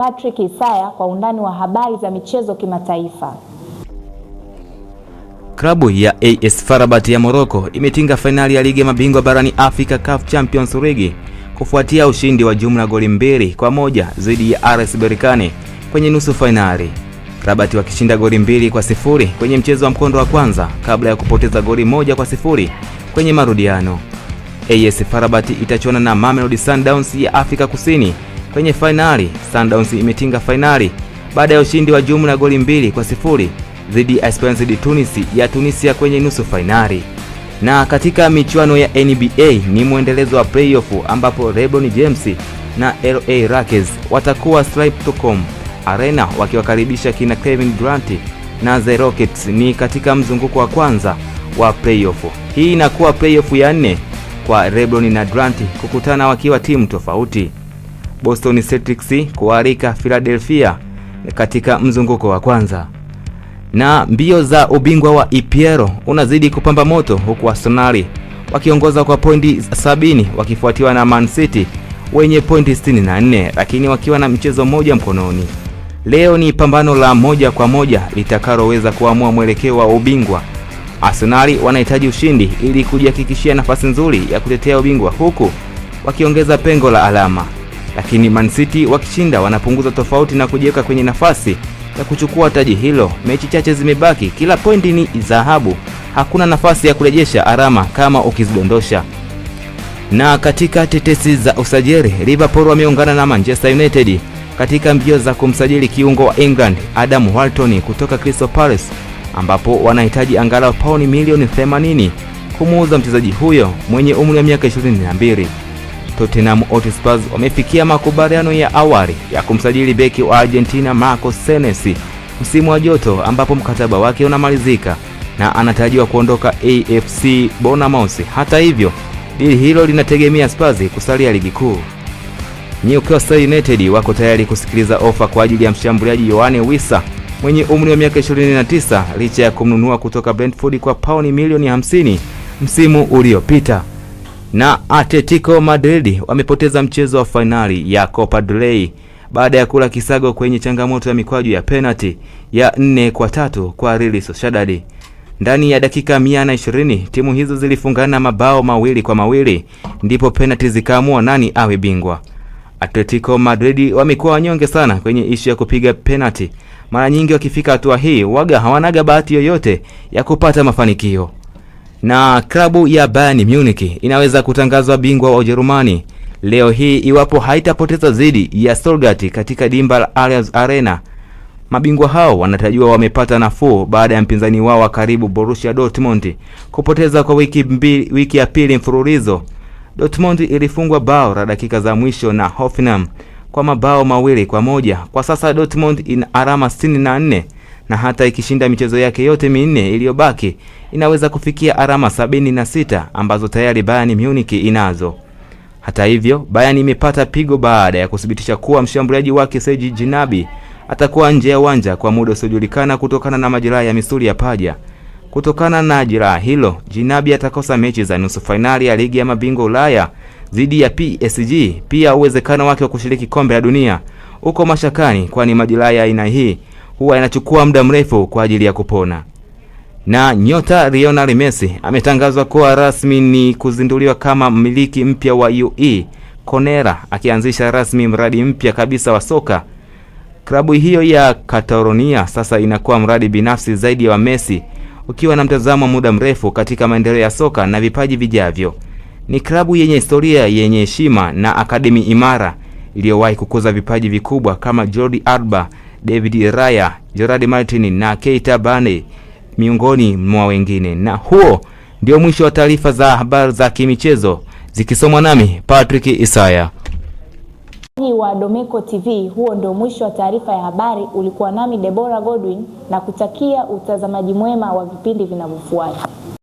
Patrick Isaya kwa undani wa habari za michezo kimataifa. Klabu ya AS FAR Rabat ya Morocco imetinga fainali ya ligi ya mabingwa barani Afrika CAF Champions League kufuatia ushindi wa jumla goli 2-1 dhidi ya RS Berkane kwenye nusu fainali. Rabat wakishinda goli 2-0 kwenye mchezo wa mkondo wa kwanza kabla ya kupoteza goli 1-0 kwenye marudiano. AS FAR Rabat itachuana na Mamelodi Sundowns ya Afrika Kusini kwenye fainali. Sundowns imetinga fainali baada ya ushindi wa jumla goli 2-0 dhidi ya Esperance de Tunis ya Tunisia kwenye nusu fainali. Na katika michuano ya NBA ni muendelezo wa playoff ambapo LeBron James na LA Lakers watakuwa Stripes.com Arena wakiwakaribisha kina Kevin Durant na The Rockets ni katika mzunguko wa kwanza wa playoff. Hii inakuwa playoff ya 4 kwa LeBron na Durant kukutana wakiwa timu tofauti. Boston Celtics kualika Philadelphia katika mzunguko wa kwanza. Na mbio za ubingwa wa EPL unazidi kupamba moto huku Arsenal wakiongoza kwa pointi 70 wakifuatiwa na Man City wenye pointi 64 lakini wakiwa na mchezo mmoja mkononi. Leo ni pambano la moja kwa moja litakaloweza kuamua mwelekeo wa ubingwa. Arsenal wanahitaji ushindi ili kujihakikishia nafasi nzuri ya kutetea ubingwa huku wakiongeza pengo la alama. Lakini Man City wakishinda wanapunguza tofauti na kujiweka kwenye nafasi ya kuchukua taji hilo. Mechi chache zimebaki, kila pointi ni dhahabu. Hakuna nafasi ya kurejesha alama kama ukizidondosha. Na katika tetesi za usajili, Liverpool wameungana na Manchester United katika mbio za kumsajili kiungo wa England Adam Walton kutoka Crystal Palace ambapo wanahitaji angalau pauni milioni 80 kumuuza mchezaji huyo mwenye umri wa miaka 22. Tottenham Hotspur wamefikia makubaliano ya awali ya kumsajili beki wa Argentina Marco Senesi msimu wa joto ambapo mkataba wake unamalizika na anatarajiwa kuondoka AFC Bournemouth. Hata hivyo, dili hilo linategemea Spurs kusalia ligi kuu. Newcastle United wako tayari kusikiliza ofa kwa ajili ya mshambuliaji Yoane Wissa mwenye umri wa miaka 29 licha ya kumnunua kutoka Brentford kwa pauni milioni 50 msimu uliopita. Na Atletico Madrid wamepoteza mchezo wa fainali ya Copa del Rey baada ya kula kisago kwenye changamoto ya mikwaju ya penalty ya 4-3 kwa Real Sociedad. Ndani ya dakika 120 timu hizo zilifungana mabao 2-2 ndipo penalty zikaamua nani awe bingwa. Atletico Madrid wamekuwa wanyonge sana kwenye ishu ya kupiga penalty. Mara nyingi wakifika hatua hii waga hawanaga bahati yoyote ya kupata mafanikio. Na klabu ya Bayern Munich inaweza kutangazwa bingwa wa Ujerumani leo hii iwapo haitapoteza dhidi ya Stuttgart katika dimba la Allianz Arena. Mabingwa hao wanatarajiwa wamepata nafuu baada ya mpinzani wao wa karibu Borussia Dortmund kupoteza kwa wiki ya pili mfululizo. Dortmund ilifungwa bao la dakika za mwisho na Hoffenheim kwa mabao 2-1. Kwa sasa Dortmund ina alama 64 na hata ikishinda michezo yake yote 4 iliyobaki inaweza kufikia alama 76 ambazo tayari Bayern Munich inazo. Hata hivyo, Bayern imepata pigo baada ya kuthibitisha kuwa mshambuliaji wake Serge Gnabry atakuwa nje ya uwanja kwa muda usiojulikana kutokana na majeraha ya misuli ya paja. Kutokana na jeraha hilo, Gnabry atakosa mechi za nusu fainali ya ligi ya mabingwa Ulaya dhidi ya PSG. Pia uwezekano wake wa kushiriki kombe la dunia uko mashakani kwani majeraha ya aina hii huwa inachukua muda mrefu kwa ajili ya kupona. Na nyota Lionel Messi ametangazwa kuwa rasmi ni kuzinduliwa kama mmiliki mpya wa UE Conera, akianzisha rasmi mradi mpya kabisa wa soka. Klabu hiyo ya Catalonia sasa inakuwa mradi binafsi zaidi wa Messi ukiwa na mtazamo muda mrefu katika maendeleo ya soka na vipaji vijavyo. Ni klabu yenye historia yenye heshima na akademi imara iliyowahi kukuza vipaji vikubwa kama Jordi Alba, David Raya, Gerard Martin na Keita Bane miongoni mwa wengine. Na huo ndio mwisho wa taarifa za habari za kimichezo zikisomwa nami Patrick Isaya wa Domeko TV. Huo ndio mwisho wa taarifa ya habari. Ulikuwa nami Deborah Godwin na kutakia utazamaji mwema wa vipindi vinavyofuata.